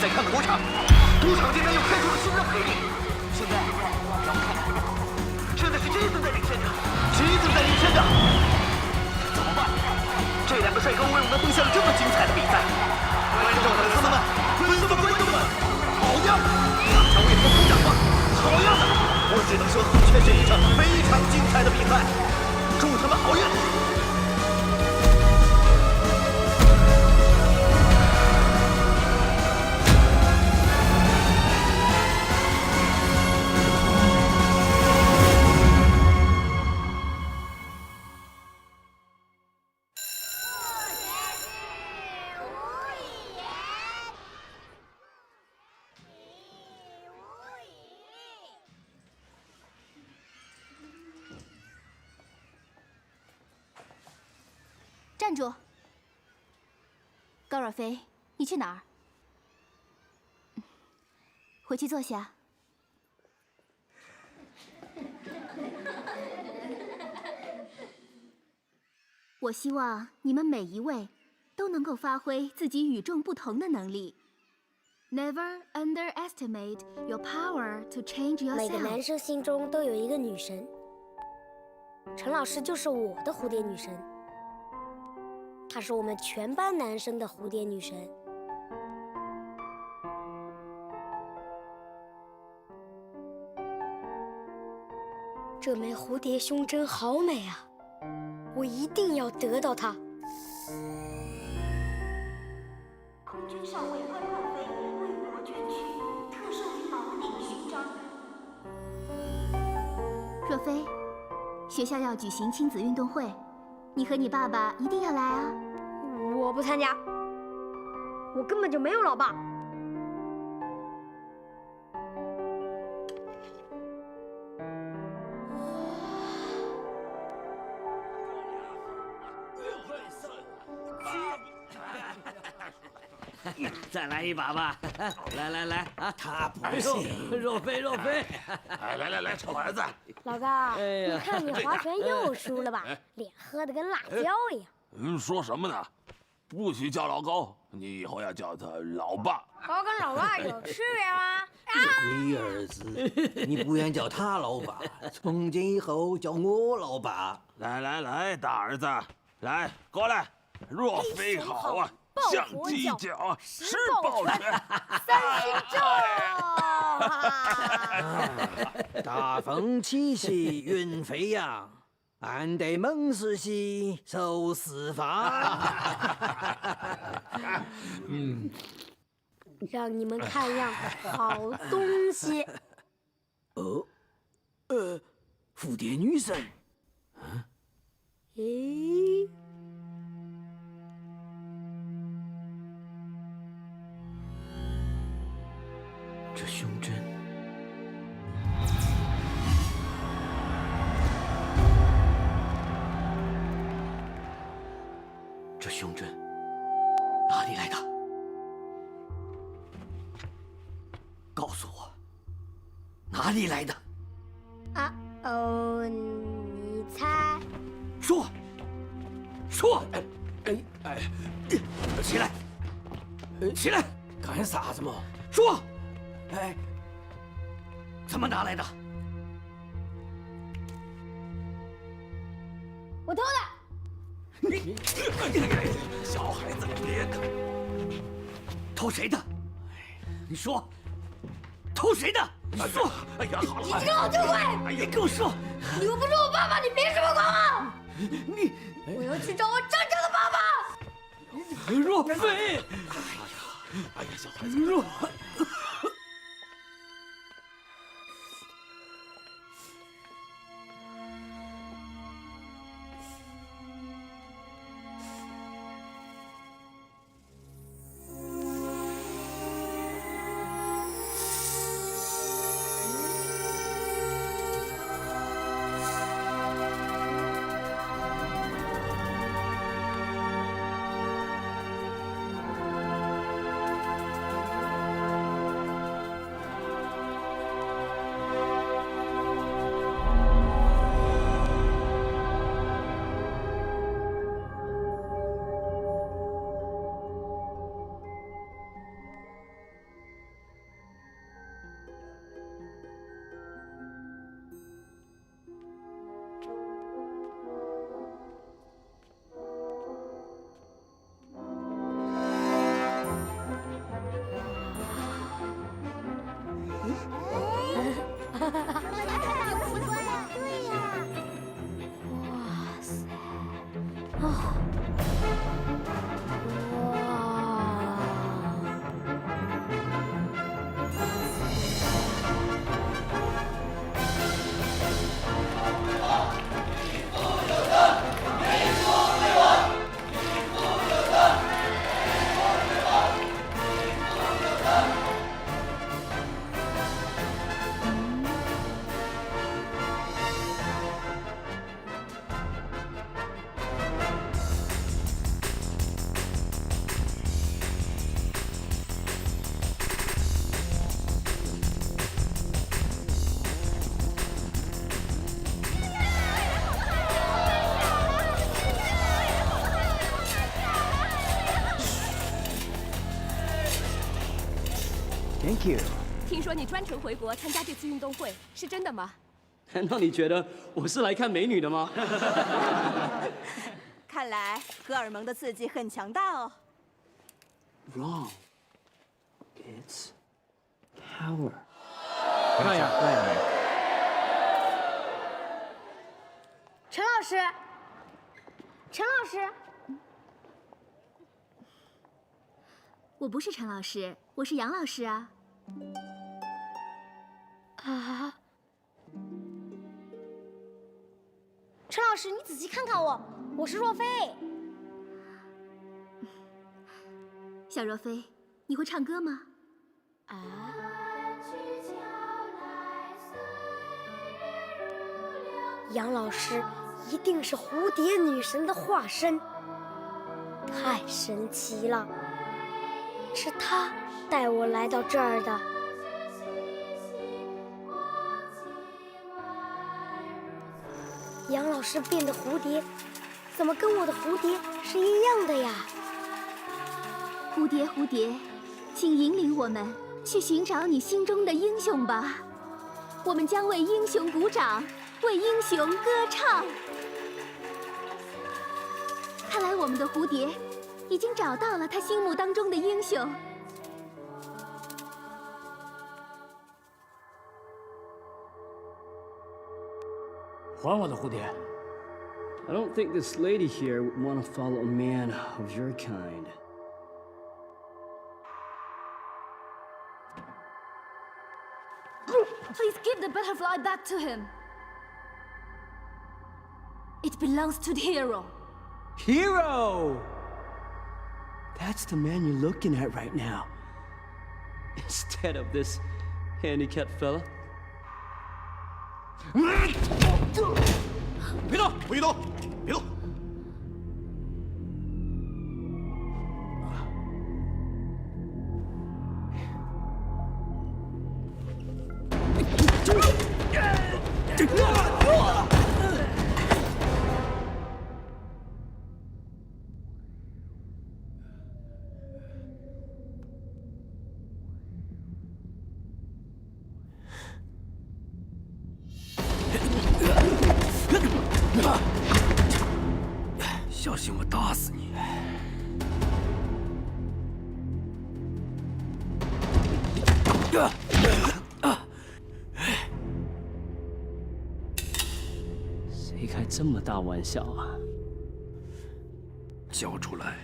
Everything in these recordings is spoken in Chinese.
再看看赌场，赌场这边又开出了新的赔率。现在让我看看，现在是吉斯在领先着，怎么办？这两个帅哥为我们奉献了这么精彩的比赛。观众粉丝们，好样的！大场为你们鼓掌吧！好样的！我只能说，这是一场非常精彩的比赛，祝他们好运！站住！高若飞，你去哪儿？回去坐下。我希望你们每一位都能够发挥自己与众不同的能力。Never underestimate your power to change yourself。每个男生心中都有一个女神，陈老师就是我的蝴蝶女神。她是我们全班男生的蝴蝶女神。这枚蝴蝶胸针好美啊，我一定要得到它。空军上尉关若飞为国捐躯，特授予宝鼎勋章。若飞，学校要举行亲子运动会，你和你爸爸一定要来啊！我不参加，我根本就没有老爸。再来一把吧！来啊！他不行。若飞，来，臭儿子。老高，你看你划拳又输了吧？脸喝得跟辣椒一样。说什么呢？不许叫老高，你以后要叫他老爸。高跟老爸有区别吗？龟儿子，你不愿叫他老爸，从今以后叫我老爸。来，大儿子，来过来。若飞好啊，像鸡脚，实抱拳，三星咒。大风起兮云飞扬，安得猛士兮受四方。让你们看样好东西。蝴蝶女神。咦？这胸针，这胸针哪里来的？告诉我，哪里来的？你猜？说，起来，起来，干啥子嘛？说，怎么拿来的？我偷的。你，小孩子别看。偷谁的？你说，偷谁的？你说！哎呀，好了，你这个老酒鬼！哎呀，跟我说！你又不是我爸爸，你凭什么管我？你，我要去找我真正的爸爸。若飞！哎呀，小孩子，若。Thank you。听说你专程回国参加这次运动会，是真的吗？难道你觉得我是来看美女的吗？看来荷尔蒙的刺激很强大哦。Wrong. It's power. 看呀，看呀。陈老师，陈老师，我不是陈老师，我是杨老师啊。啊！陈老师，你仔细看看我，我是若飞。小若飞，你会唱歌吗？啊！杨老师一定是蝴蝶女神的化身，太神奇了！是她带我来到这儿的。杨老师变的蝴蝶，怎么跟我的蝴蝶是一样的呀？蝴蝶，蝴蝶，请引领我们去寻找你心中的英雄吧。我们将为英雄鼓掌，为英雄歌唱。看来我们的蝴蝶已经找到了他心目当中的英雄。还我的蝴蝶。 I don't think this lady here would want to follow a man of your kind. Please give the butterfly back to him. It belongs to the hero. Hero! That's the man you're looking at right now. Instead of this handicapped fella. 别动！不许动！别动！小心我打死你！谁开这么大玩笑啊？交出来！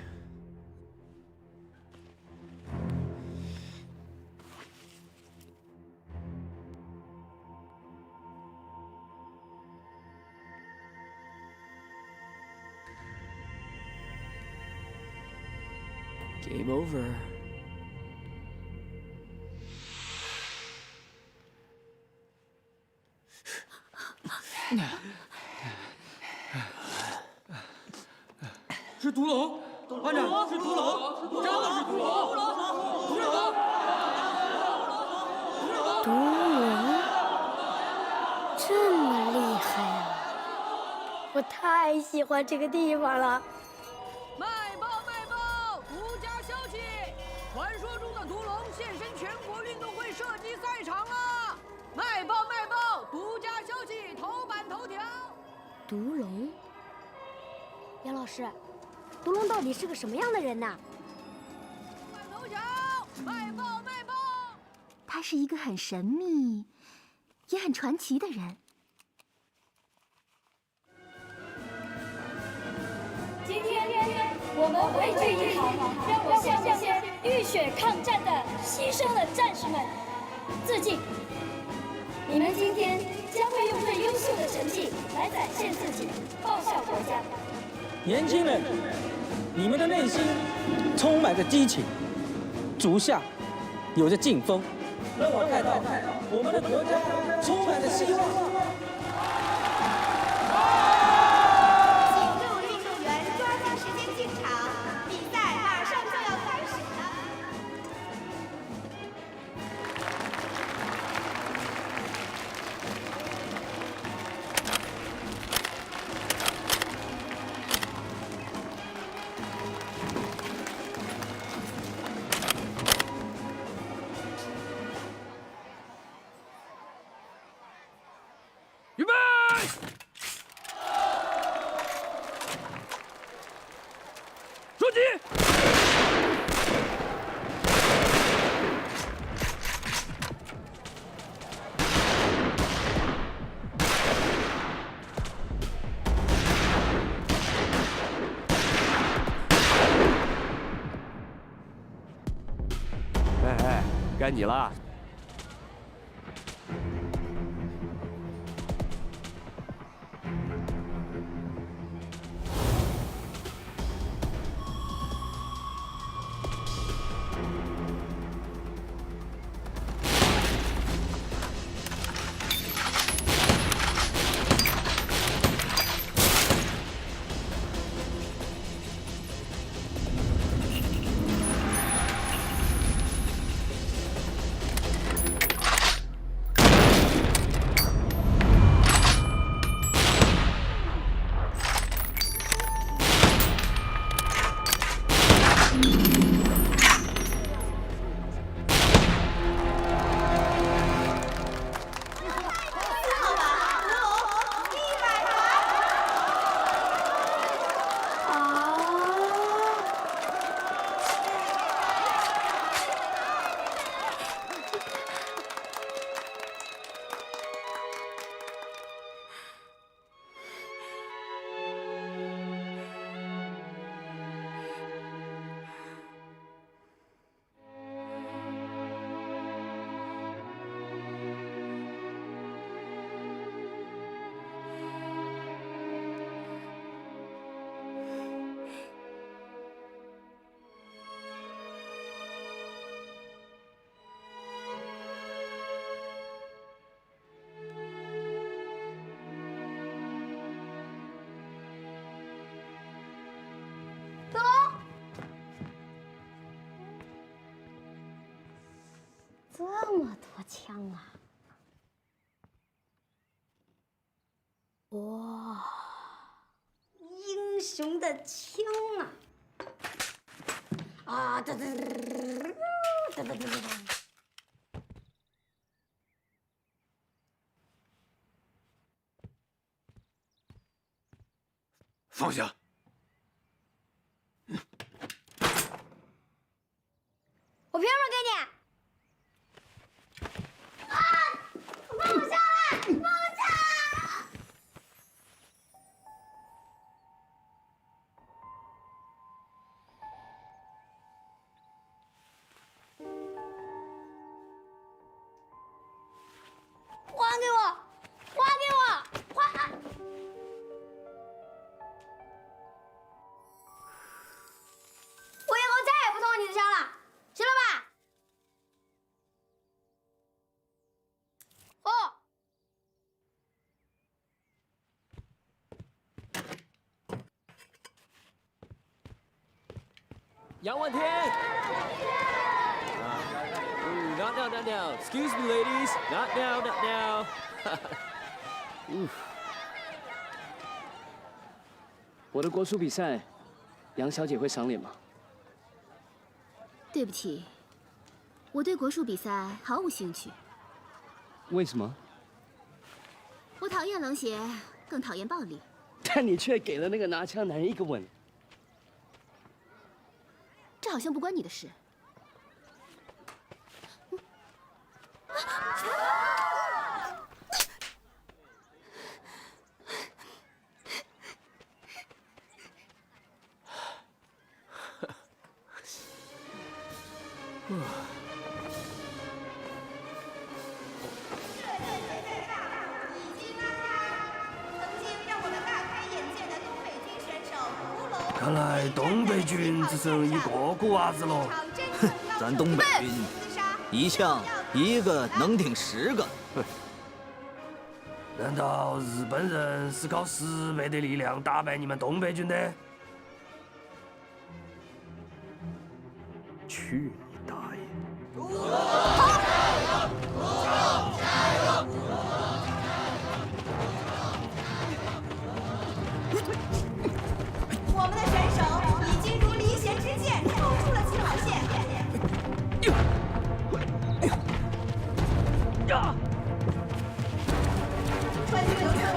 Game over. No. 是屠龙，班长，是屠龙，真的是屠龙，屠龙，毒龙，这么厉害啊！我太喜欢这个地方了。 卖报！独家消息，传说中的毒龙现身全国运动会射击赛场了！卖报！独家消息，头版头条。毒龙，杨老师，毒龙到底是个什么样的人呐？头版头条，卖报！他是一个很神秘，也很传奇的人。 今天我们汇聚一堂，让我向这些浴血抗战的牺牲的战士们致敬。你们今天将会用最优秀的成绩来展现自己，报效国家。年轻人，你们的内心充满着激情，足下有着劲风，让我看到我们的国家充满着希望。出击！哎，该你了。这么多枪啊！哇，英雄的枪啊！啊，哒哒哒哒哒哒哒！放下！我凭什么给你？ 放我下来！放我下来！还给我！还给我！还！我以后再也不偷你的枪了，行了吧？ 哦，杨万天。Not now, not now. Excuse me, ladies. Not now, not now. 我的国术比赛，杨小姐会赏脸吗？对不起，我对国术比赛毫无兴趣。为什么？我讨厌冷血，更讨厌暴力。但你却给了那个拿枪男人一个吻。这好像不关你的事。看来东北军只剩一个孤娃子喽。哼，咱东北军一枪一个能顶10个。难道日本人是靠10倍的力量打败你们东北军的？去你大爷！我们的选手已经如离弦之箭冲出了起跑线。川军刘春华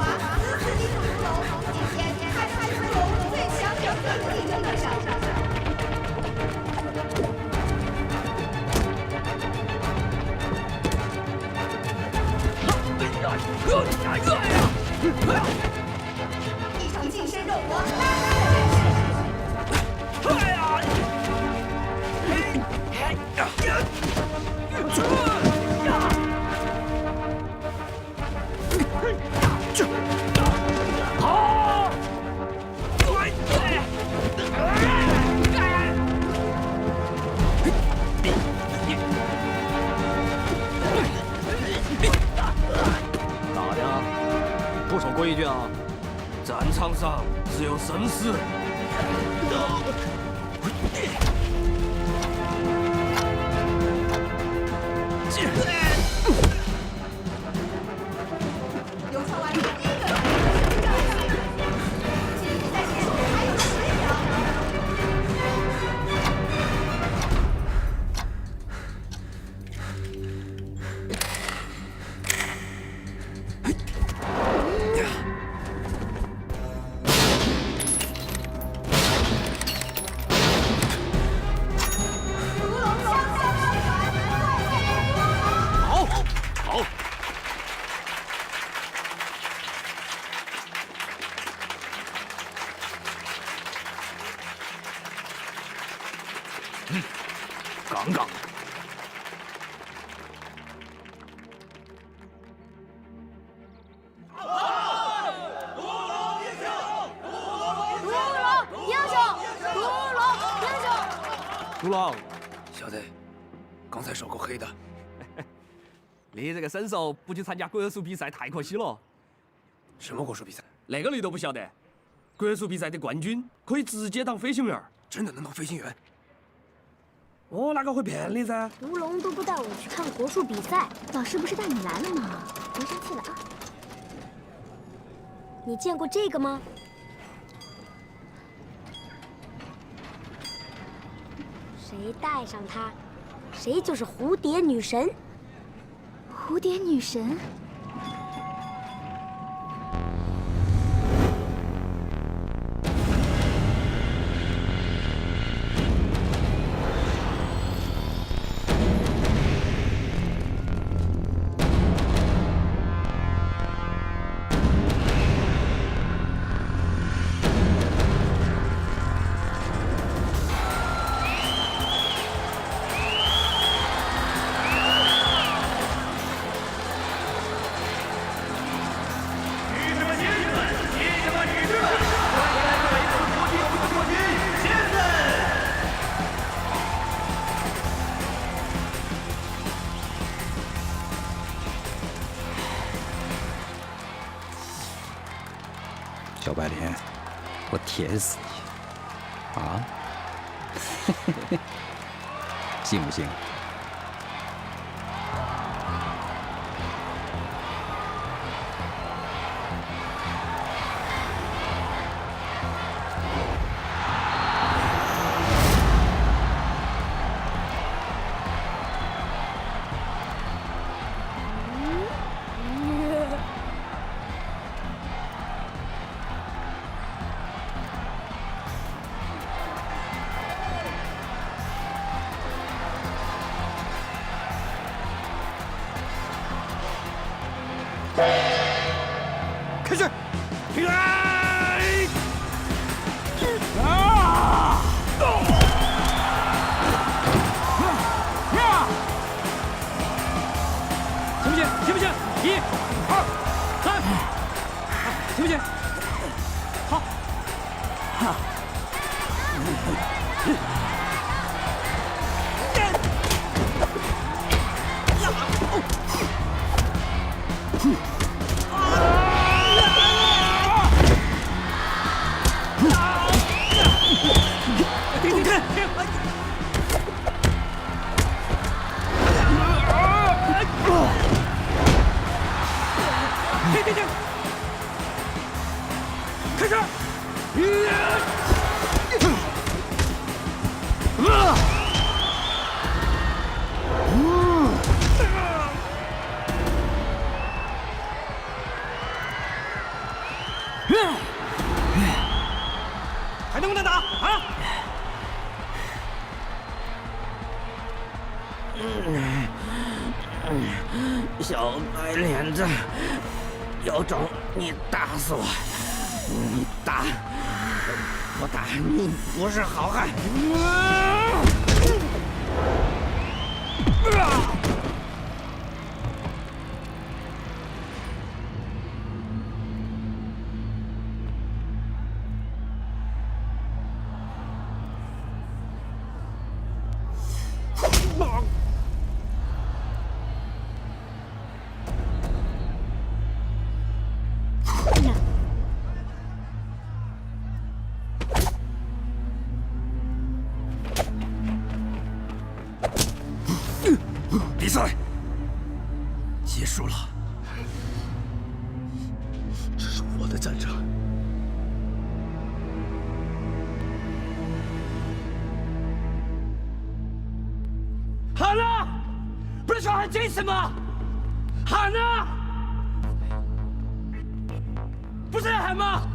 一场近身肉搏，拉拉的阵势。咋的？不守规矩啊？战场上只有生死。流川完成第一个战役，距离比赛结束还有10秒。好，好。刚刚。独龙，小弟，刚才手够黑的。你这个身手不去参加国术比赛太可惜了。什么国术比赛？那个你都不晓得？国术比赛的冠军可以直接当飞行员。真的能当飞行员？哦，那个会骗你噻。独龙都不带我去看国术比赛，老师不是带你来了吗？别生气了啊。你见过这个吗？谁带上它，谁就是蝴蝶女神。蝴蝶女神。小白莲，我舔死你！啊？信不信？开始！起来！行不行？行不行？1、2、3，行不行？好。停！开始！还能不能打啊？小白脸子，有种你打死我！你打，我打你不是好汉！比赛结束了，这是我的战场。喊啊！不是说喊这次吗？喊啊！不是在喊吗？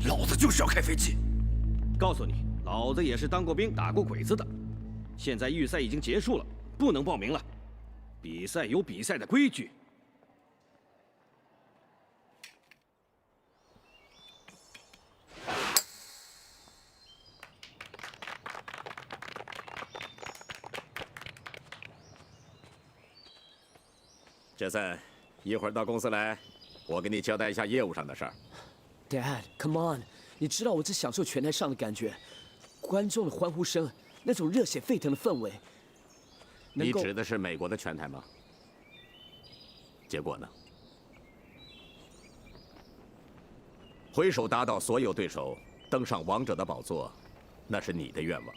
老子就是要开飞机。告诉你，老子也是当过兵、打过鬼子的。现在预赛已经结束了，不能报名了。比赛有比赛的规矩。杰森，一会儿到公司来，我给你交代一下业务上的事儿。 Dad，come on， 你知道我只享受拳台上的感觉，观众的欢呼声，那种热血沸腾的氛围。你指的是美国的拳台吗？结果呢？挥手打倒所有对手，登上王者的宝座，那是你的愿望。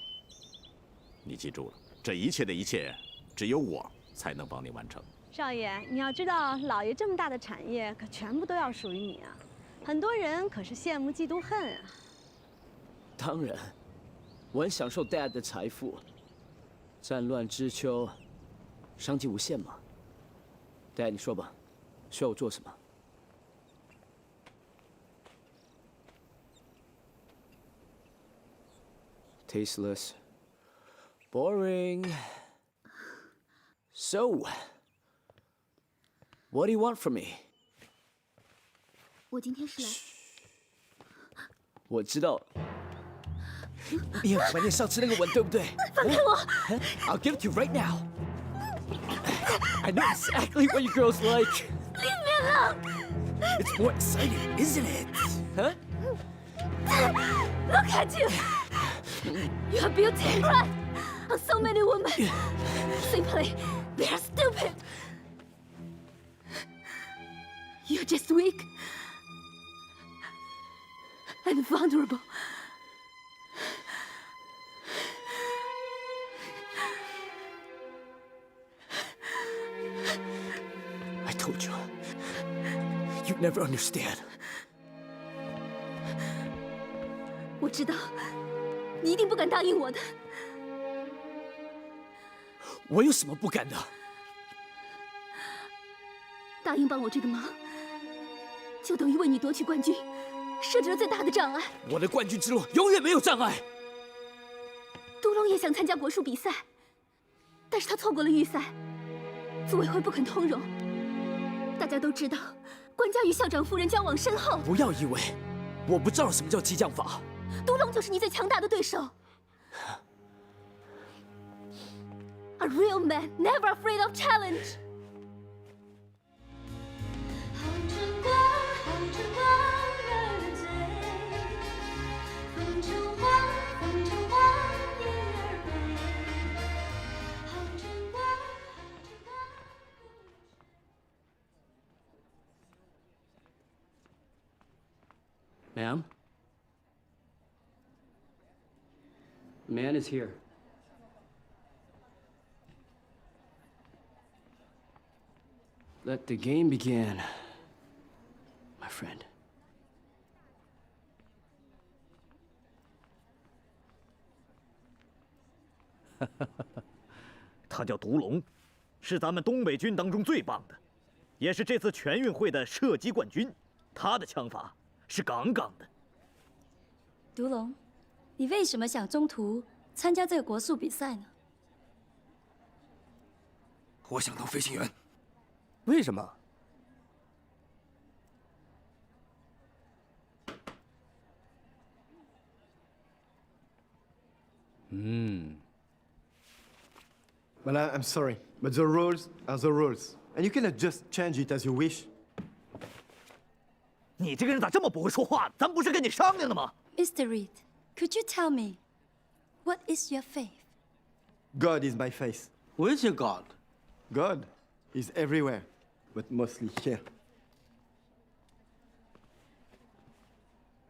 你记住了，这一切的一切，只有我才能帮你完成。 少爷，你要知道，老爷这么大的产业，可全部都要属于你啊！很多人可是羡慕嫉妒恨啊。当然，我很享受 Dad 的财富。战乱之秋，商机无限嘛。Dad， 你说吧，需要我做什么？ Tasteless, boring. So. What do you want from me? 我今天是来……我知道，你很怀念上次那个吻，对不对？放开我 ！I'll give it to you right now. I know exactly what you girls like. Leave me alone. It's more exciting, isn't it? Huh? Look at you. You are beauty, right? On so many women. Simply, they are stupid. You're just weak and vulnerable. I told you. You'd never understand. 我知道，你一定不敢答应我的。我有什么不敢的？答应帮我这个忙，就等于为你夺取冠军设置了最大的障碍。我的冠军之路永远没有障碍。杜龙也想参加国术比赛，但是他错过了预赛，组委会不肯通融。大家都知道，关家与校长夫人交往深厚。不要以为我不知道什么叫激将法。杜龙就是你最强大的对手。A real man never afraid of challenge. Ma'am? The man is here. Let the game begin, my friend. 他叫独龙，是咱们东北军当中最棒的，也是这次全运会的射击冠军。他的枪法是杠杠的。独龙，你为什么想中途参加这个国术比赛呢？我想当飞行员。为什么？Well, I'm sorry, but the rules are the rules, and you cannot just change it as you wish. 你这个人咋这么不会说话？咱不是跟你商量的吗？ Mr. Reed, could you tell me, what is your faith? God is my faith. Which God? God is everywhere, but mostly here.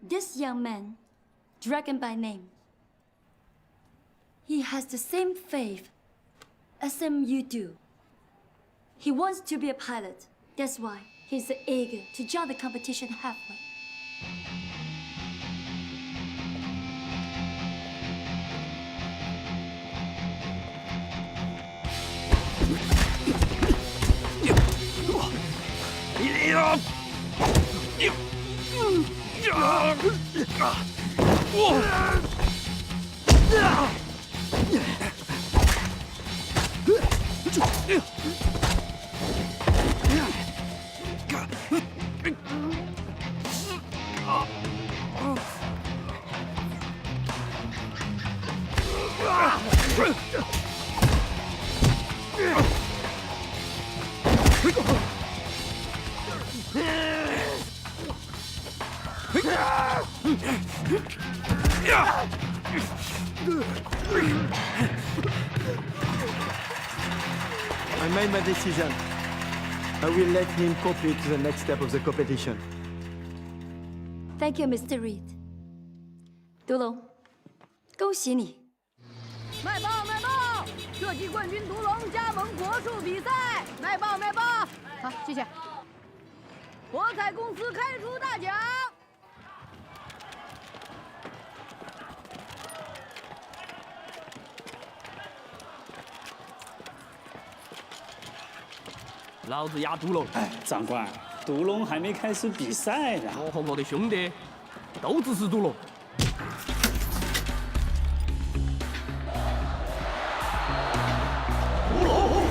This young man, Dragon by name, he has the same faith as you do. He wants to be a pilot. That's why he's eager to join the competition halfway. I made my decision. I will let him complete the next step of the competition. Thank you, Mr. Reed. 独龙，恭喜你！卖报卖报！射击冠军独龙加盟国术比赛，卖报卖报！好，谢谢。博彩公司开出大奖。老子压独龙！哎，长官，独龙还没开始比赛呢。我和我的兄弟都支持独龙。独龙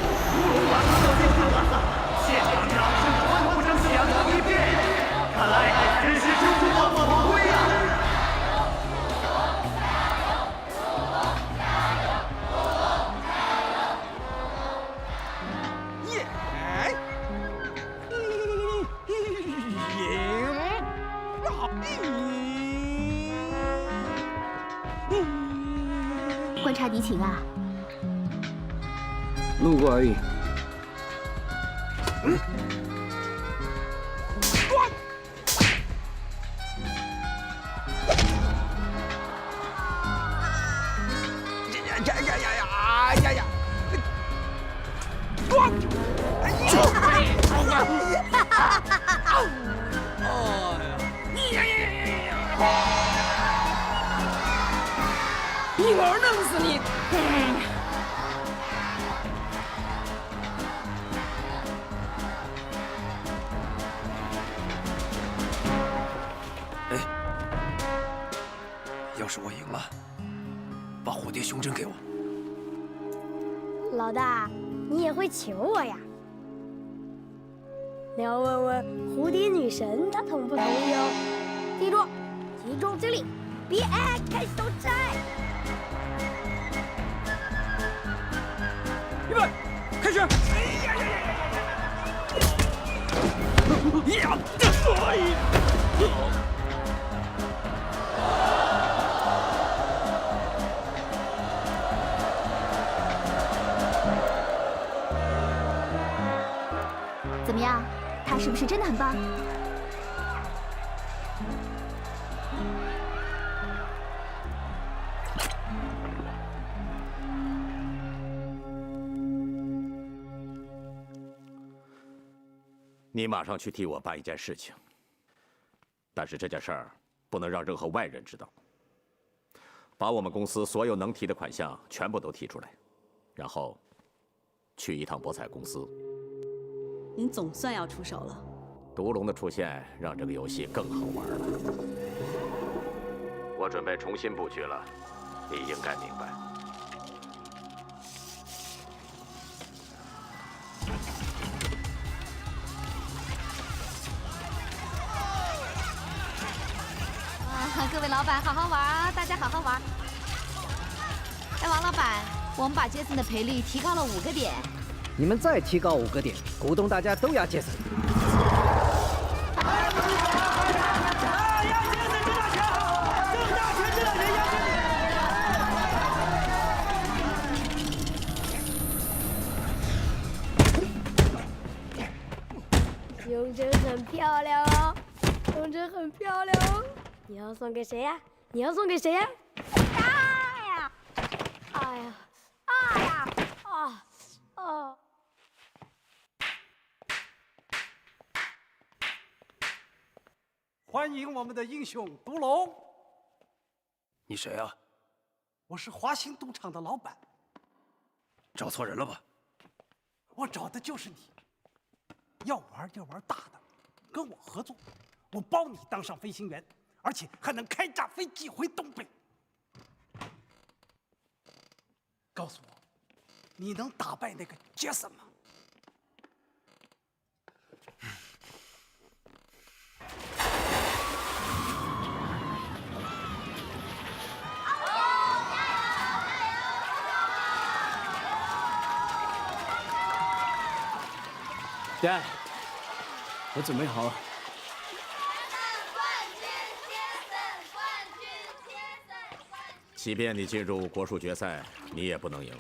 完成了进步了，现场掌声欢呼声响彻一片，看来真是救出我们回归呀！ 观察敌情啊！路过而已。一会儿弄死你！哎，要是我赢了，把蝴蝶胸针给我。老大，你也会求我呀？你要问问蝴蝶女神，她同不同意哦？记住，集中精力，别开手拆。 预备，开始！怎么样？他是不是真的很棒？你马上去替我办一件事情，但是这件事儿不能让任何外人知道。把我们公司所有能提的款项全部都提出来，然后去一趟博彩公司。您总算要出手了。独龙的出现让这个游戏更好玩了。我准备重新布局了，你应该明白。各位老板好好玩啊，大家好好玩。哎，王老板，我们把杰森的赔率提高了5个点。你们再提高5个点，股东大家都压杰森。风筝很漂亮哦，风筝很漂亮哦。你要送给谁呀？你要送给谁呀？哎呀！哎呀！哎呀！啊！啊！欢迎我们的英雄独龙。你谁啊？我是华兴赌场的老板。找错人了吧？我找的就是你。要玩就玩大的，跟我合作，我包你当上飞行员，而且还能开架飞机回东北。告诉我，你能打败那个杰森吗？Dad， 我准备好了。即便你进入国术决赛，你也不能赢。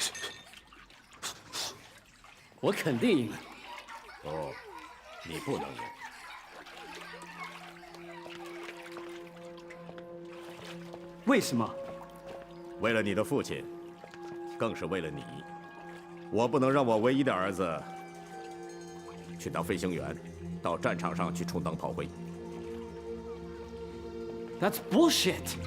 我肯定赢。不，你不能赢。为什么？为了你的父亲，更是为了你。我不能让我唯一的儿子去当飞行员，到战场上去充当炮灰。That's bullshit.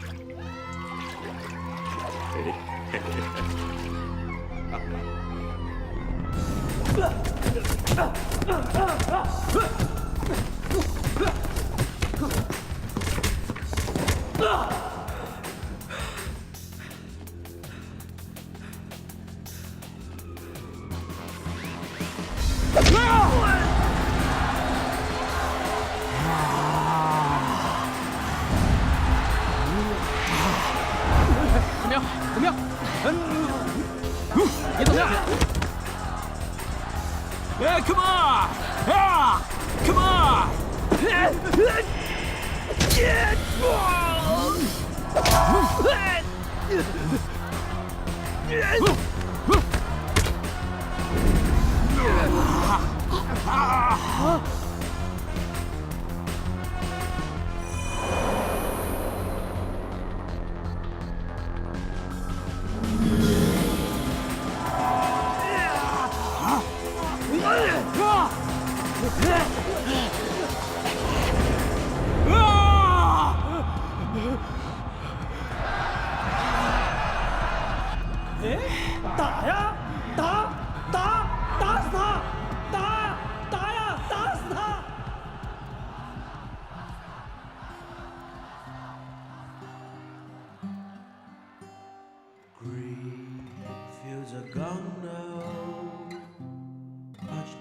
怎么样？怎么样？你怎么样？Come on! Come on!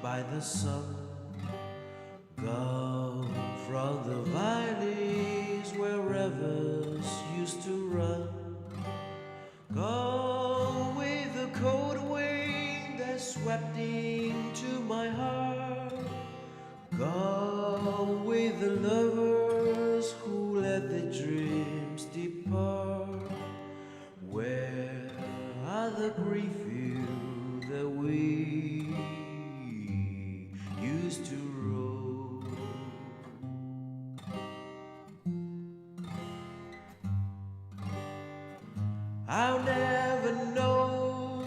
By the sun, gone from the valleys where rivers used to run, gone with the cold wind that swept into my heart, gone with the lovers who let their dreams depart. Where are the grief fields that we used to roll? I'll never know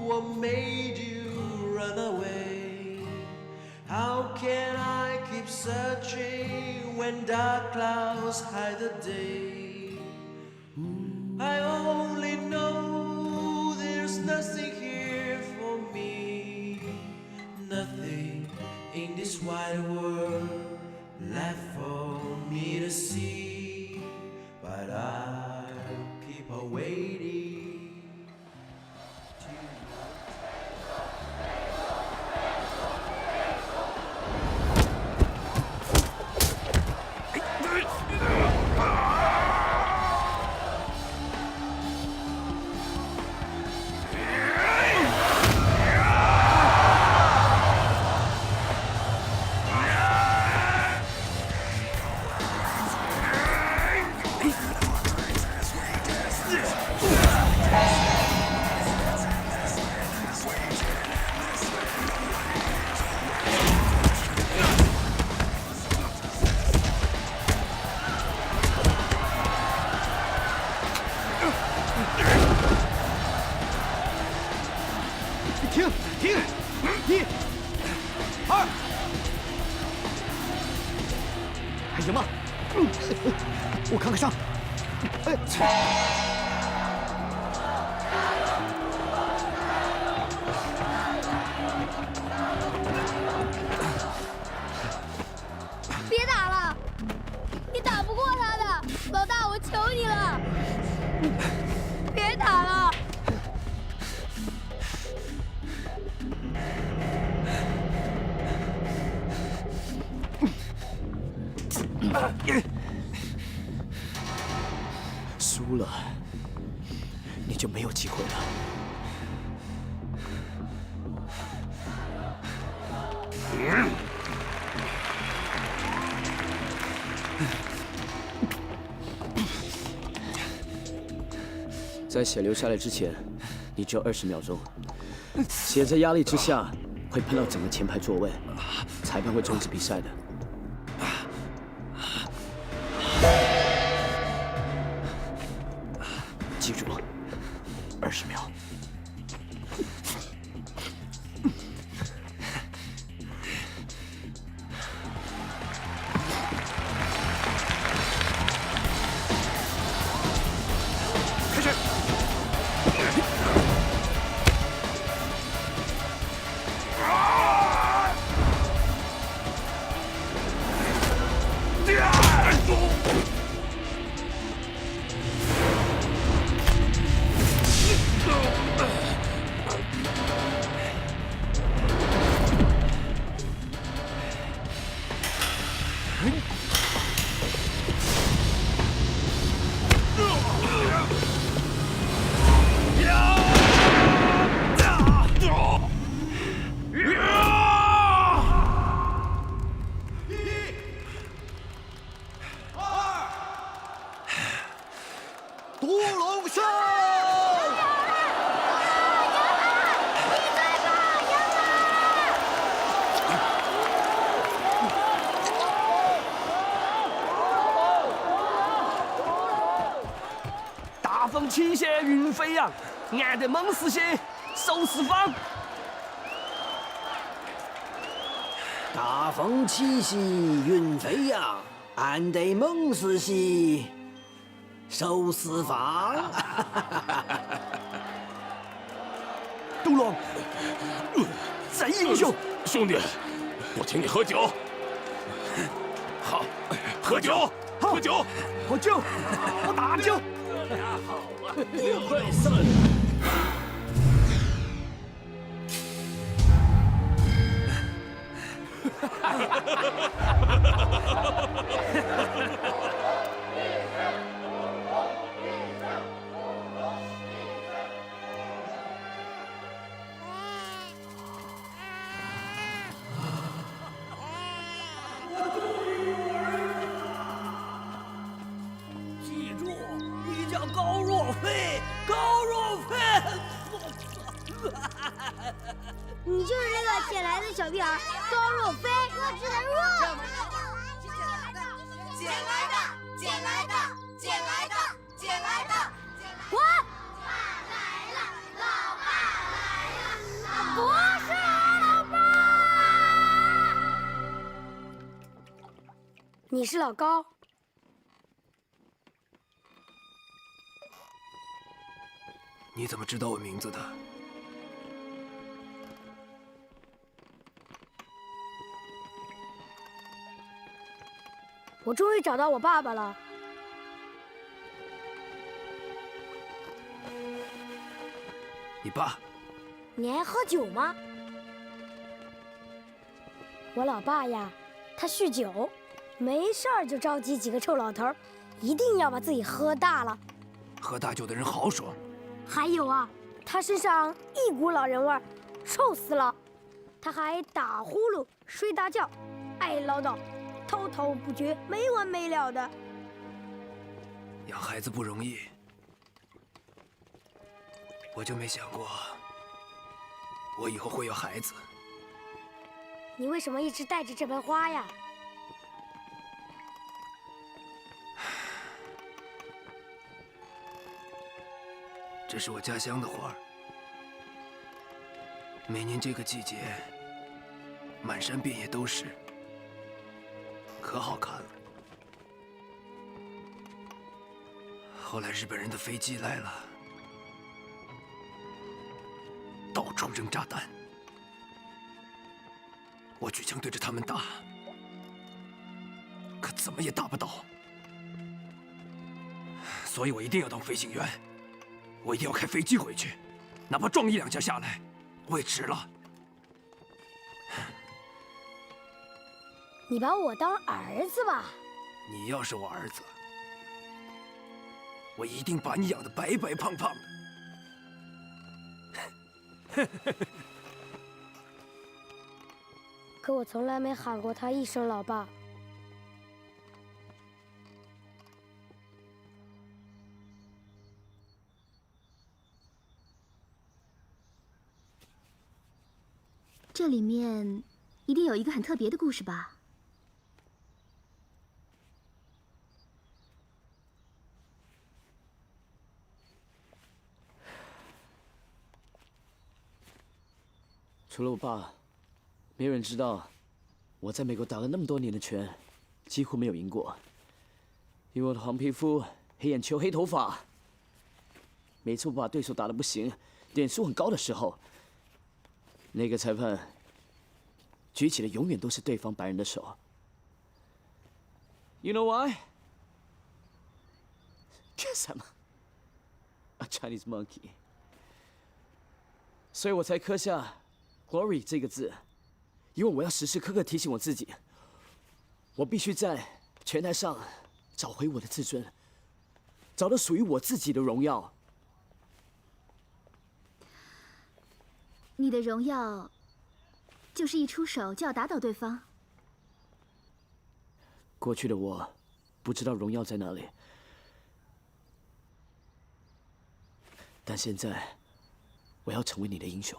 what made you run away. How can I keep searching when dark clouds hide the day? I only know there's nothing here for me, nothing in this wide world left for me to see, but I'll keep on waiting. 行吗？我看看伤。别打了，你打不过他的，老大，我求你了，别打了。输了，你就没有机会了。在血流下来之前，你只有20秒钟。血在压力之下会喷到整个前排座位，裁判会终止比赛的。记住，20秒。开始。独龙胜！大风倾泻云飞扬，俺的猛士些收四方。大风起兮云飞扬，俺得猛士兮收四方。独龙，真英雄！兄弟，我请你喝酒。好，喝酒，喝酒，喝酒，我打酒。好啊，会胜。记住，你叫高若飞，高若飞。你就是那个捡来的小屁孩高若飞，弱智的弱。捡来的，捡来的，捡来的，捡来的。滚！不是老爸。你是老高。你怎么知道我名字的？我终于找到我爸爸了。你爸？你爱喝酒吗？我老爸呀，他酗酒，没事儿就召集几个臭老头儿，一定要把自己喝大了。喝大酒的人豪爽。还有啊，他身上一股老人味儿，臭死了。他还打呼噜、睡大觉，爱唠叨，滔滔不绝，没完没了的。养孩子不容易，我就没想过我以后会有孩子。你为什么一直带着这盆花呀？这是我家乡的花儿，每年这个季节，满山遍野都是，可好看了。后来日本人的飞机来了，到处扔炸弹，我举枪对着他们打，可怎么也打不倒。所以我一定要当飞行员，我一定要开飞机回去，哪怕撞1、2架下来，我也值了。你把我当儿子吧？你要是我儿子，我一定把你养得白白胖胖的。可我从来没喊过他一声老爸。这里面一定有一个很特别的故事吧？除了我爸，没有人知道我在美国打了那么多年的拳，几乎没有赢过。因为我的黄皮肤、黑眼球、黑头发，每次我把对手打得不行，点数很高的时候，那个裁判举起的永远都是对方白人的手。You know why? Guess I'm a Chinese monkey. 所以我才刻下 "glory" 这个字，因为我要时时刻刻提醒我自己，我必须在拳台上找回我的自尊，找到属于我自己的荣耀。你的荣耀，就是一出手就要打倒对方。过去的我，不知道荣耀在哪里，但现在，我要成为你的英雄。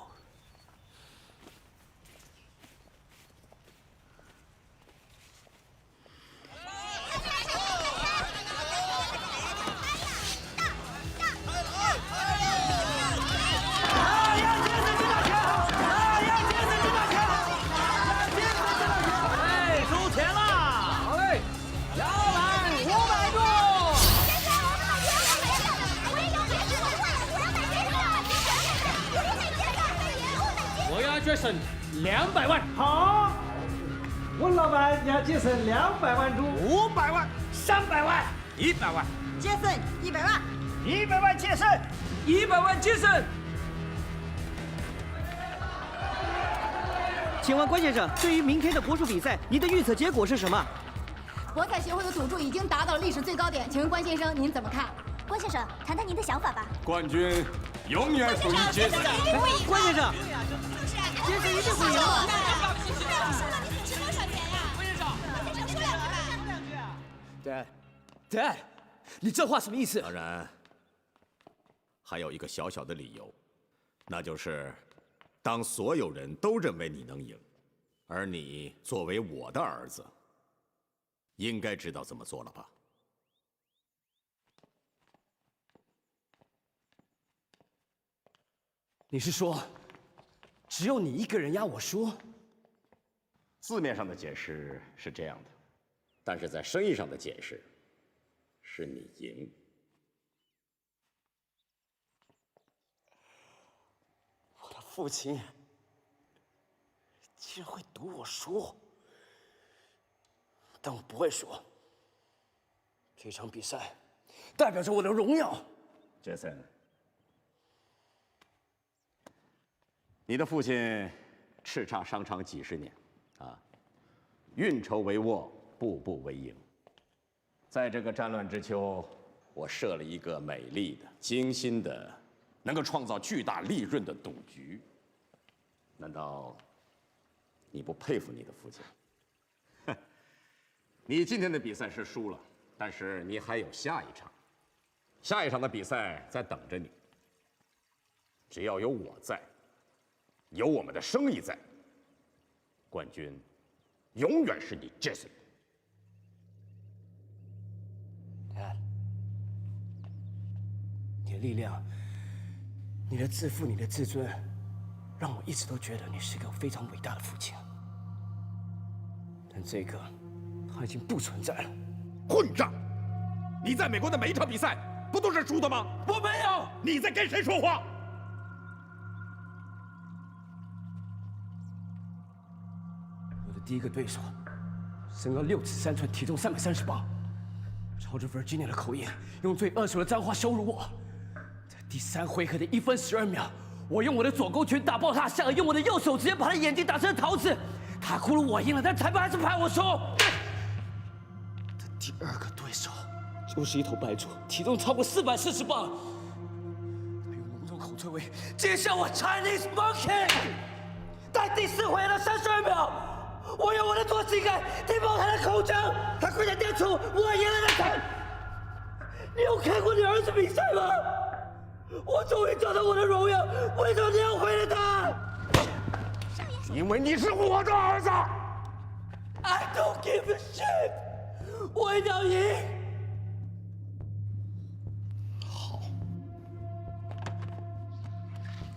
Jason 200万，好，温老板要节省200万株，500万，300万，100万，杰森100万，100万节省，100万节省。请问关先生，对于明天的国术比赛，您的预测结果是什么？博彩协会的赌注已经达到了历史最高点，请问关先生您怎么看？关先生，谈谈您的想法吧。冠军永远属于杰森。关先生。杰森一定会赢。Dad，你这话什么意思？当然，还有一个小小的理由，那就是当所有人都认为你能赢，而你作为我的儿子，应该知道怎么做了吧？你是说，只有你一个人压我输？字面上的解释是这样的，但是在生意上的解释是你赢。我的父亲竟然会赌我输，但我不会输。这场比赛代表着我的荣耀。杰森，你的父亲叱咤商场几十年，运筹帷幄，步步为营。在这个战乱之秋，我设了一个美丽的、精心的，能够创造巨大利润的赌局。难道你不佩服你的父亲？你今天的比赛是输了，但是你还有下一场，下一场的比赛在等着你。只要有我在，有我们的生意在，冠军永远是你 Jason。你的力量，你的自负，你的自尊，让我一直都觉得你是个非常伟大的父亲。但这个，它已经不存在了。混账！你在美国的每一场比赛不都是输的吗？我没有。你在跟谁说话？我的第一个对手，身高6尺3寸，体重338，操着 Virginia 的口音，用最恶俗的脏话羞辱我。在第3回合的1分12秒，我用我的左勾拳打爆他的下颚，用我的右手直接把他眼睛打成了陶瓷。他哭了，我赢了，但裁判还是判我输。第2个对手就是一头白猪，体重超过440磅。他用浓重口吹味接下我 Chinese Monkey。在第4回合的32秒，我用我的左膝盖踢爆他的口腔，他跪在地处，我赢了他。你有看过你儿子比赛吗？我终于找到我的荣耀，为什么你要毁了他？因为你是我的儿子。I don't give a shit。我一定要赢！好，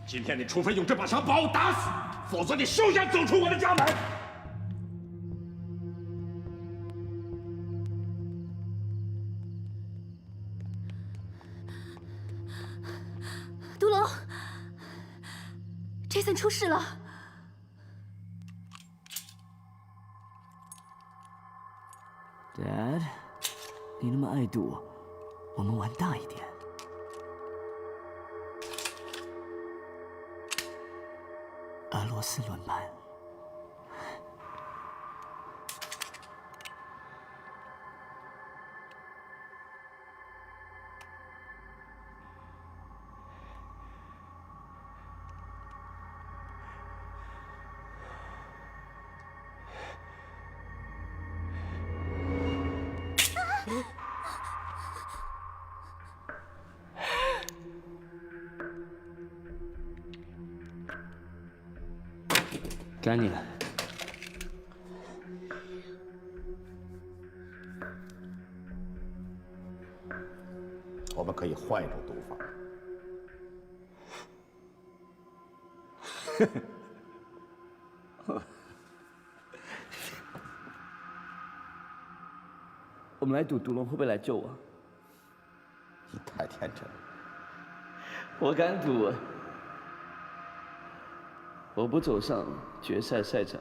今天你除非用这把枪把我打死，否则你休想走出我的家门。独龙 ，Jason 出事了。Dad， 你那么爱赌，我们玩大一点。俄罗斯轮盘。该你了。我们可以换一种赌法。我们来赌独龙会不会来救我？你太天真了。我敢赌。我不走上决赛赛场，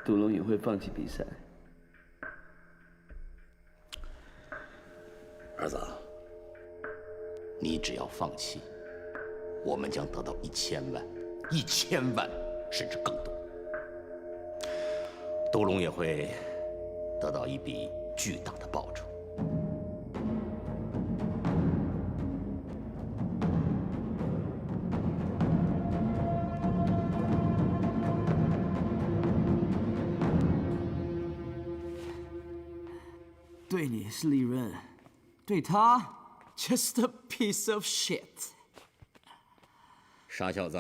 独龙也会放弃比赛。儿子，你只要放弃，我们将得到1000万，1000万，甚至更多。独龙也会得到一笔巨大的报酬。对你是利润，对他 just a piece of shit。傻小子，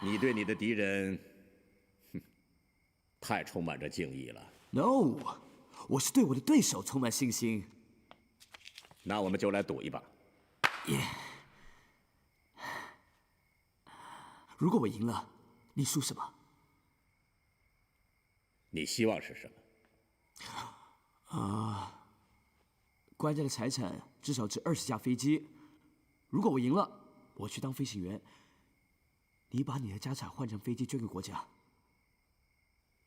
你对你的敌人，太充满着敬意了。No， 我是对我的对手充满信心。那我们就来赌一把。如果我赢了，你输什么？你希望是什么？官家的财产至少值20架飞机。如果我赢了，我去当飞行员。你把你的家产换成飞机捐给国家。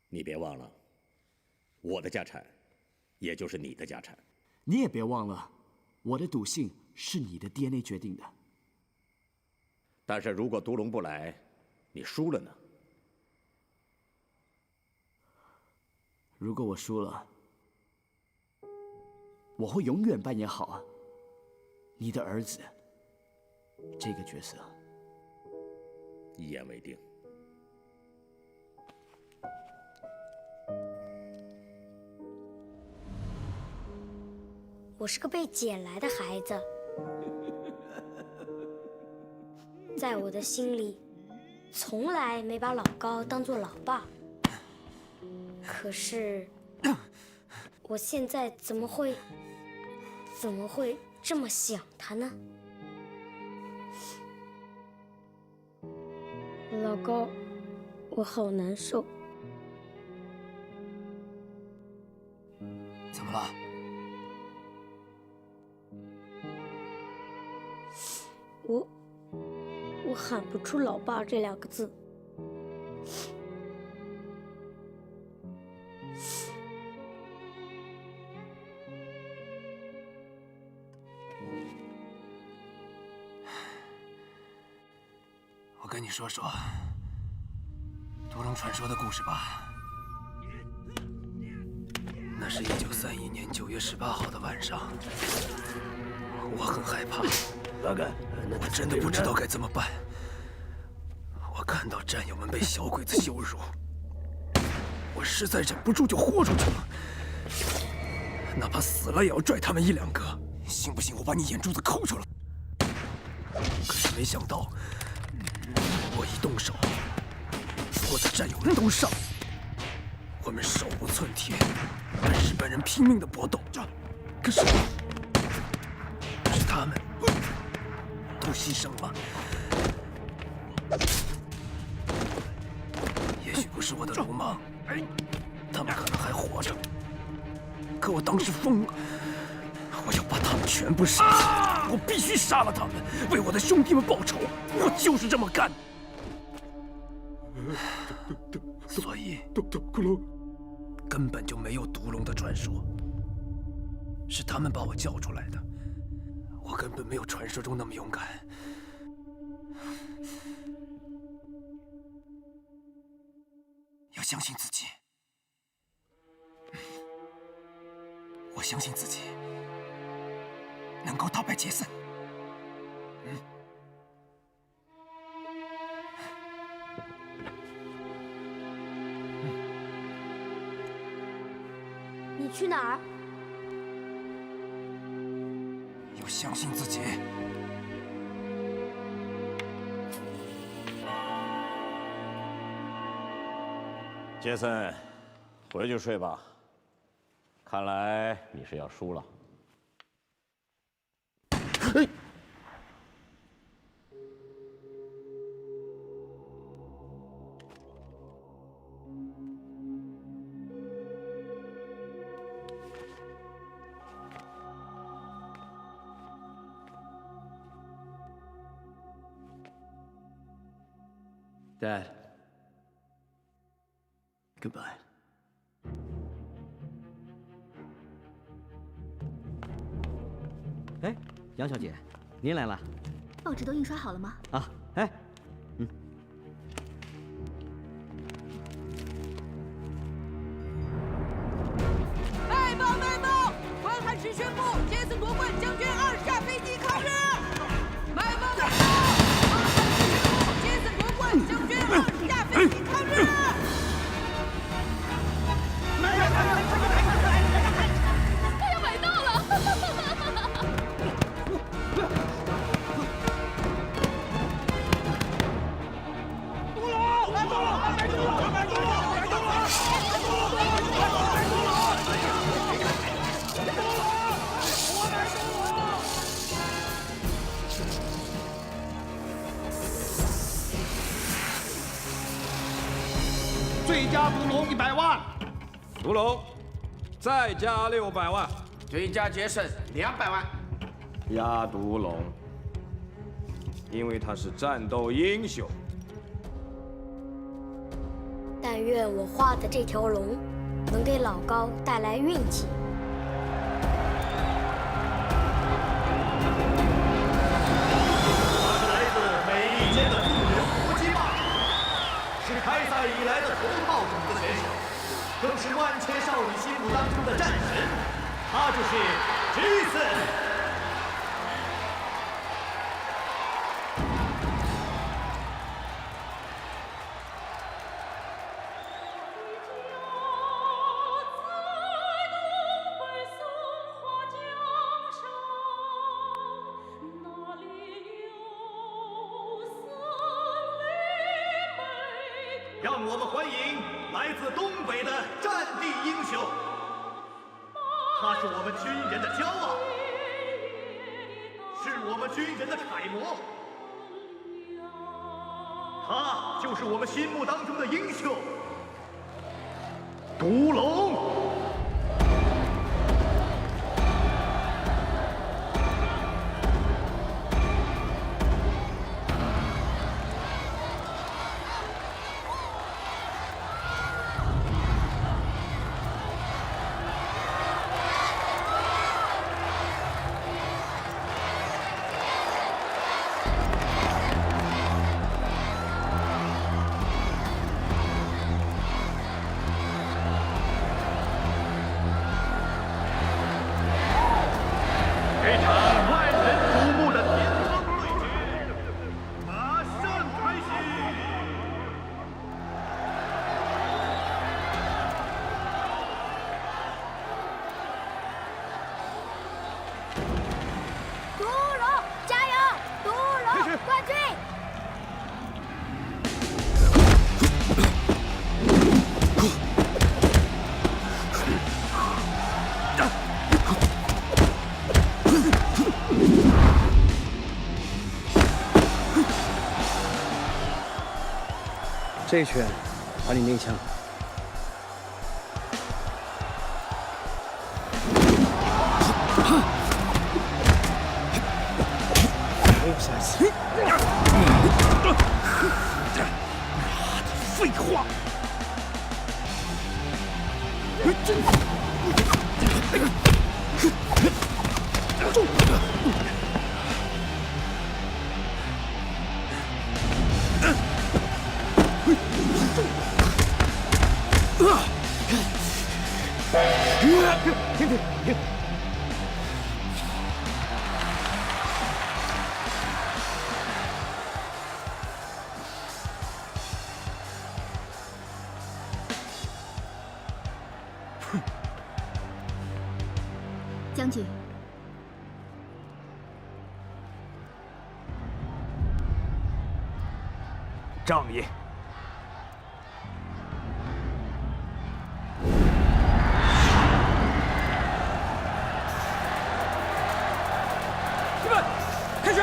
你别忘了，我的家产，也就是你的家产。你也别忘了，我的赌性是你的 DNA 决定的。但是如果独龙不来，你输了呢？如果我输了，我会永远扮演好你的儿子这个角色。一言为定。我是个被捡来的孩子，在我的心里，从来没把老高当作老爸。可是，我现在怎么会这么想他呢？老高，我好难受。怎么了？我喊不出“老爸”这2个字。我跟你说说毒龙传说的故事吧。那是1931年9月18号的晚上，我很害怕，我真的不知道该怎么办。我看到战友们被小鬼子羞辱，我实在忍不住就豁出去了，哪怕死了也要拽他们1、2个。信不信我把你眼珠子抠出来？可是没想到，我一动手，我的战友们都上，我们手无寸铁，跟日本人拼命的搏斗。可是他们都牺牲了。也许不是我的鲁莽，他们可能还活着。可我当时疯了，我要把他们全部杀死，我必须杀了他们，为我的兄弟们报仇。我就是这么干。所以，根本就没有毒龙的传说，是他们把我叫出来的。我根本没有传说中那么勇敢。要相信自己。我相信自己能够打败杰森。你去哪儿？要相信自己。杰森，回去睡吧。看来你是要输了。Dad. Goodbye. 哎，杨小姐，您来了。报纸都印刷好了吗？啊，哎，卖报卖报！关汉使宣布，杰森夺冠，将军2架飞机抗日。卖报卖报！关汉使宣布，杰森夺冠，将军2架飞机抗日。他要买到了！最佳毒龙100万，毒龙，再加600万，最佳杰森200万，压毒龙，因为他是战斗英雄。但愿我画的这条龙能给老高带来运气。它是来自美利坚的著名搏击霸主，是开赛以来的头号种子选手，更是万千少女心目当中的战神。他就是杰森。让我们欢迎来自东北的战地英雄，他是我们军人的骄傲，是我们军人的楷模，他就是我们心目当中的英雄——毒龙。这一拳把你内枪。没有下一次。废话！停！将军，仗义。预备，开始。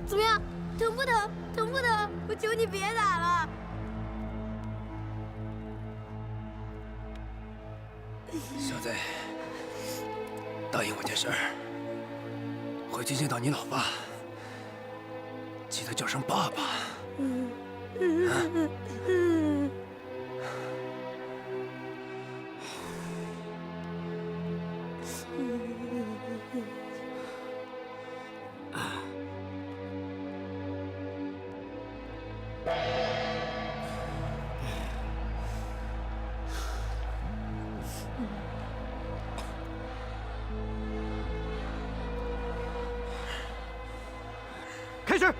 怎么样？疼不疼？疼不疼？我求你别打了。小子，答应我件事儿，回去见到你老爸，记得叫声爸爸。开始。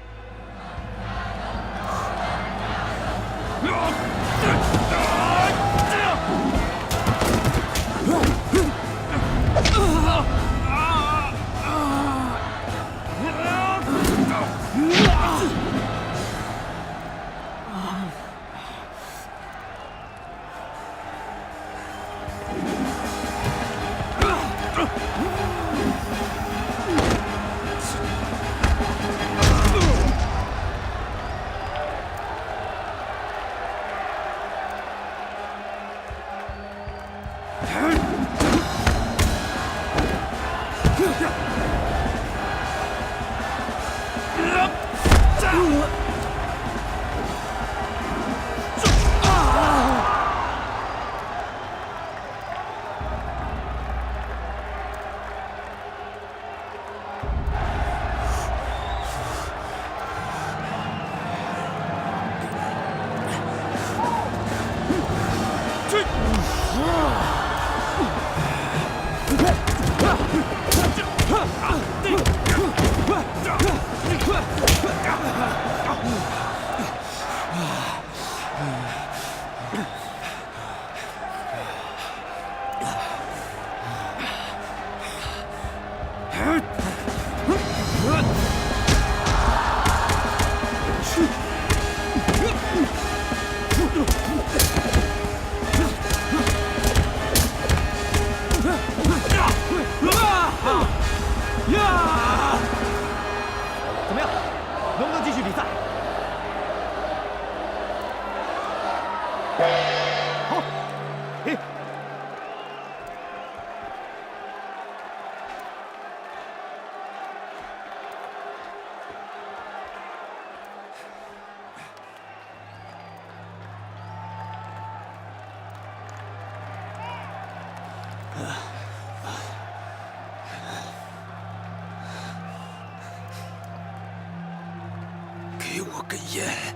给我根烟。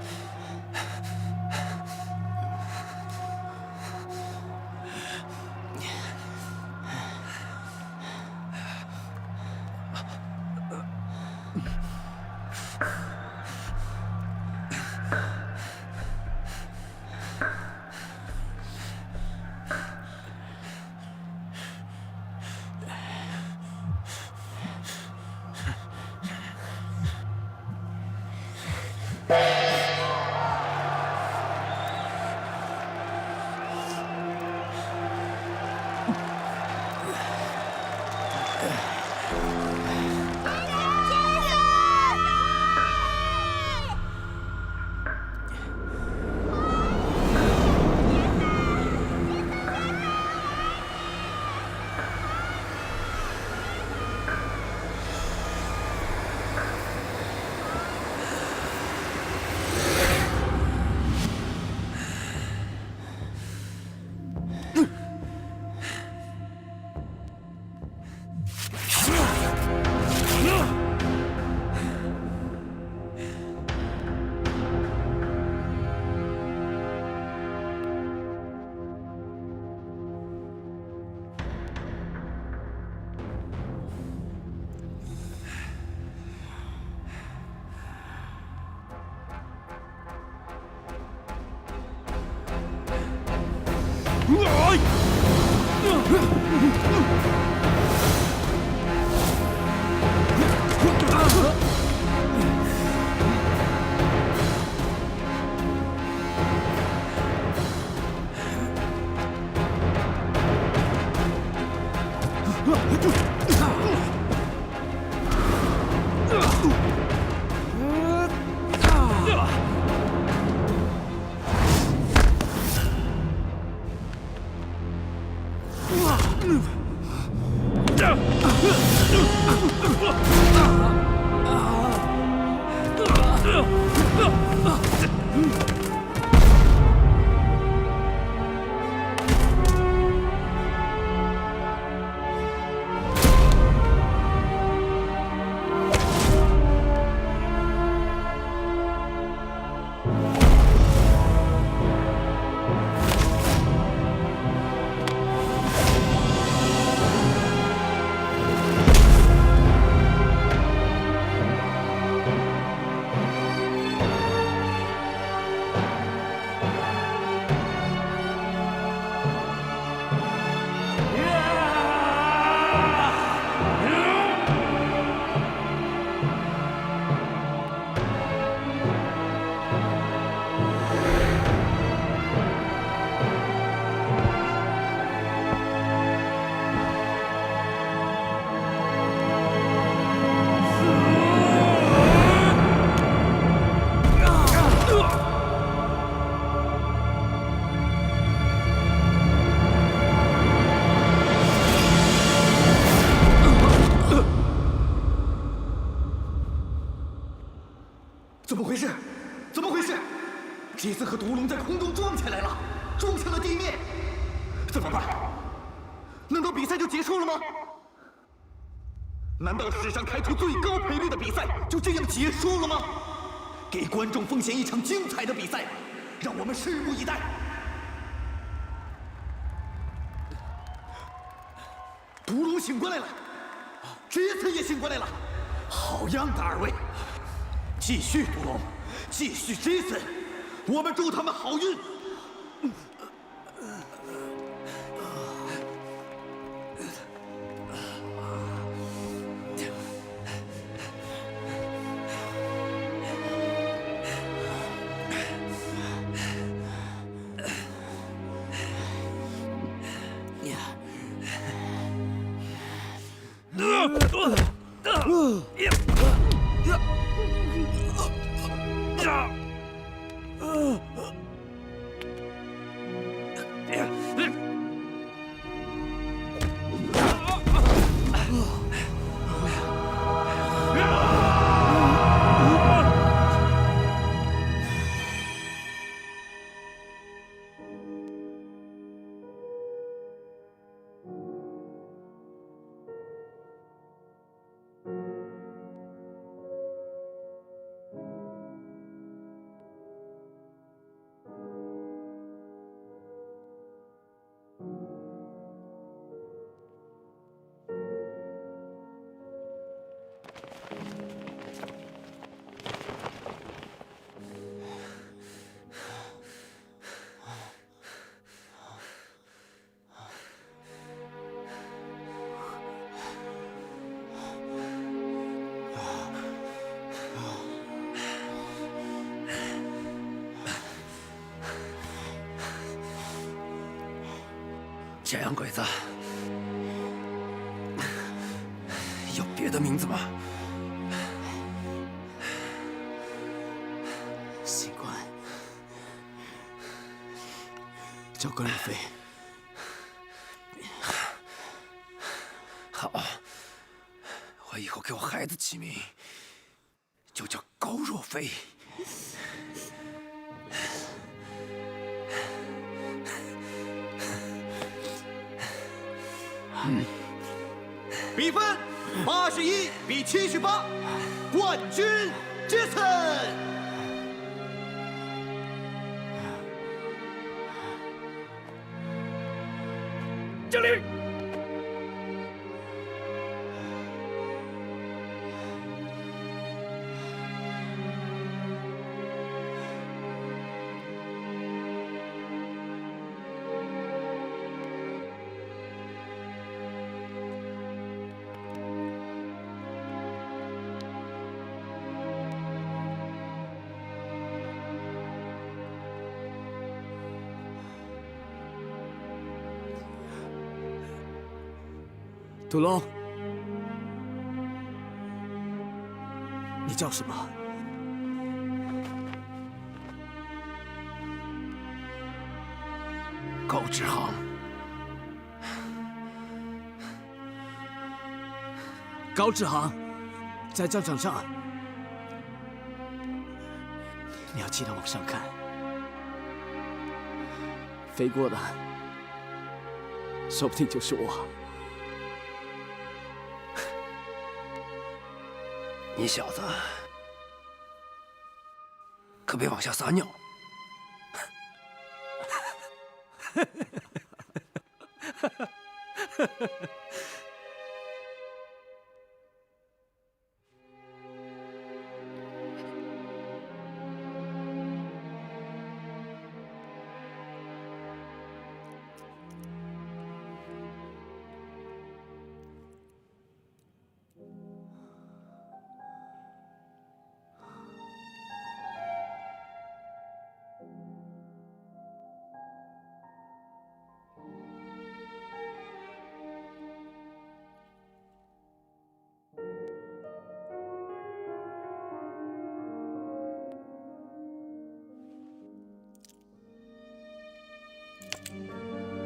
怎么回事？怎么回事？杰森和毒龙在空中撞起来了，撞向了地面。怎么办？难道比赛就结束了吗？难道史上开出最高赔率的比赛就这样结束了吗？给观众奉献一场精彩的比赛，让我们拭目以待。毒龙醒过来了，杰森也醒过来了，好样的，二位！继续，毒龙，继续，杰森，我们祝他们好运。假洋鬼子有别的名字吗？习惯叫关若飞。好，我以后给我孩子起名就叫高若飞。比分81比78，冠军杰森。敬礼。土龙，你叫什么？高志航。高志航，在战场上，你要记得往上看，飞过的，说不定就是我。你小子可别往下撒尿！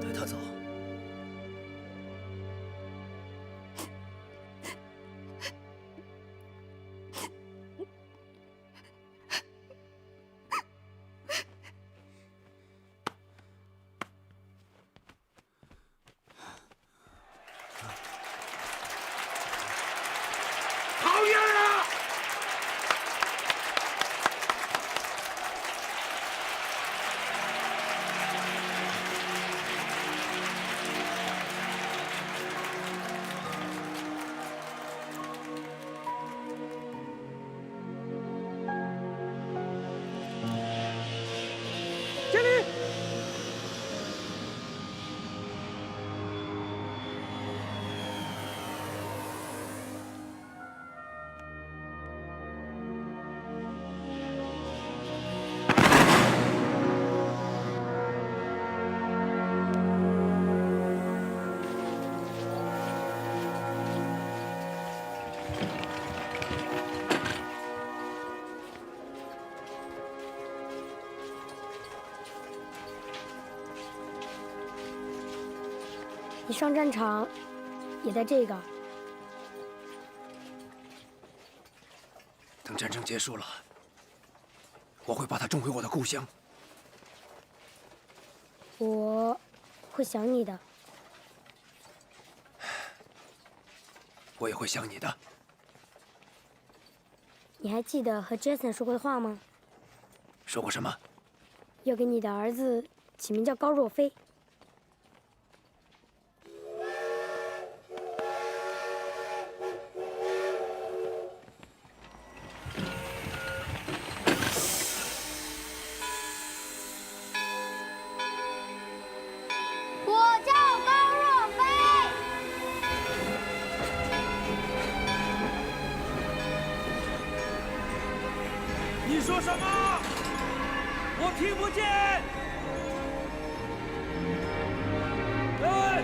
带他走。讨厌啊！敬礼。你上战场也带这个。等战争结束了，我会把它种回我的故乡。我会想你的。我也会想你的。你还记得和 Jason 说过的话吗？说过什么？要给你的儿子起名叫高若飞。我叫高若飞。你说什么？我听不见。哎！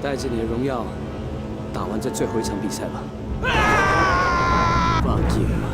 带着你的荣耀打完这最后一场比赛吧。放弃了。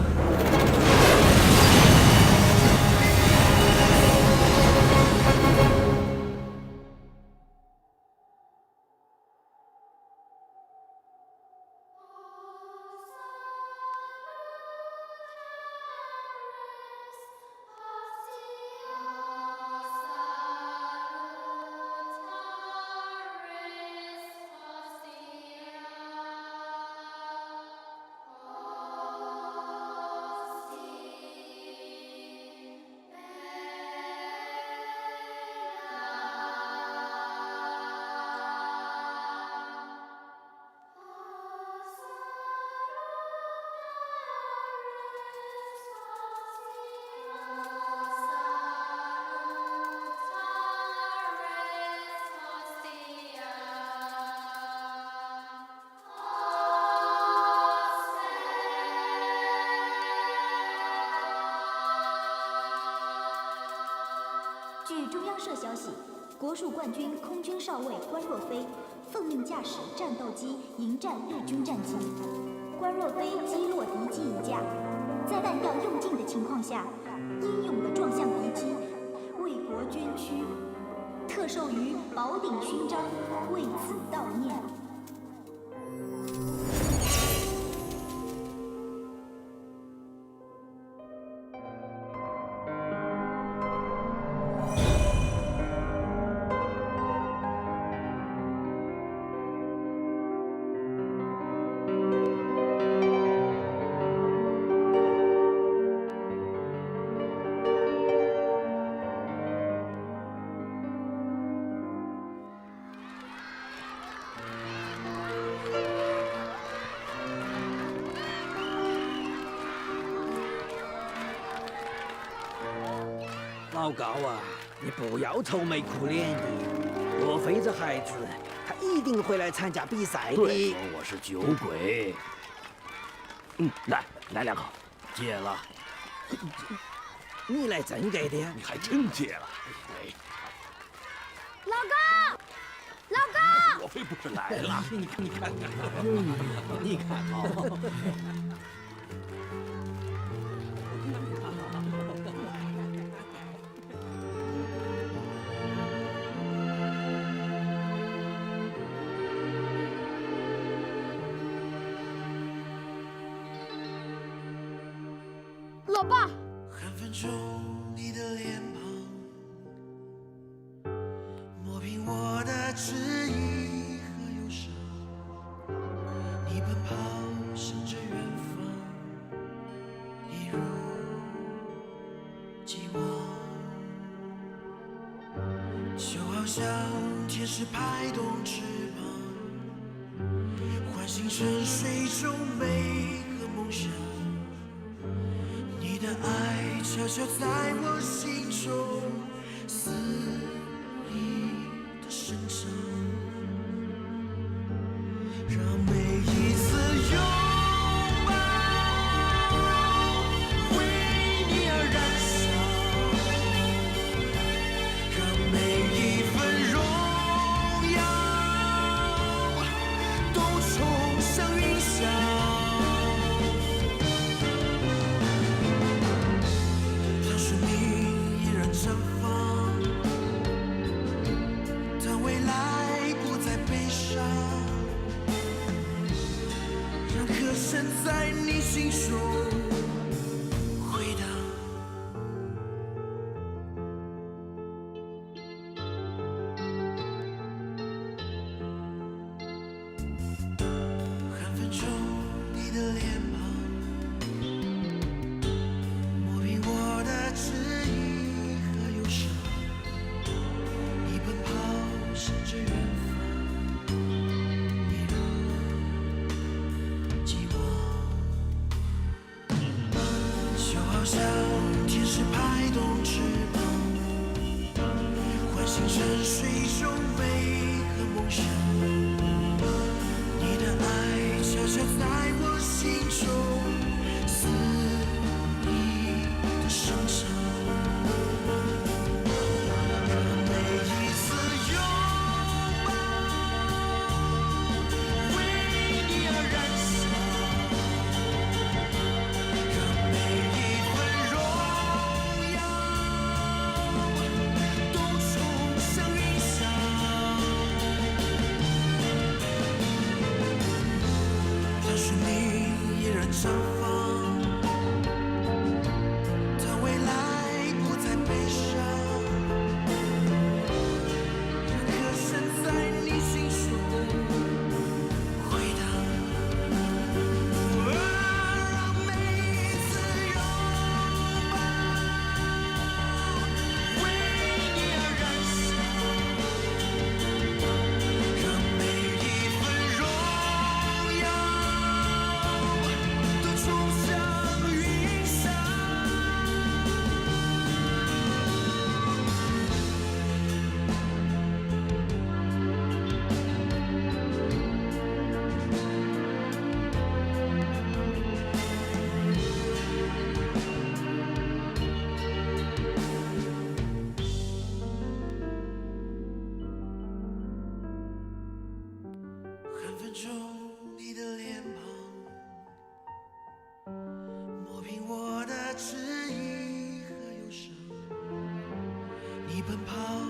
据中央社消息，国术冠军空军少尉关若飞奉命驾驶战斗机迎战日军战机。关若飞击落敌机一架，在弹药用尽的情况下，英勇地撞向敌机，为国捐躯，特授予宝鼎勋章，为此悼念。老高啊，你不要愁眉苦脸的。若非这孩子，他一定会来参加比赛的。对，我是酒鬼。来两口，戒了。你来真给的？你还真戒了？老高，老高，若非不是来了，你看，你看啊。老爸，寒风中你的脸庞，磨平我的迟疑和忧伤。你奔跑向着远方，一如既往，就好像天使拍动翅膀，唤醒沉睡中美和梦想。你的爱悄悄在我心中肆意的生长，让每一次拥抱为你而燃烧，让每一份荣耀都冲向云霄。绽放，但未来不再悲伤，让歌声在你心中回荡。寒风中你的脸庞，磨平我的迟疑。你奔跑向着远方，一如既往，就好像天使拍动翅膀，唤醒沉睡中美和梦想。你的爱悄悄在我心中肆意的生长。每一次拥抱奔跑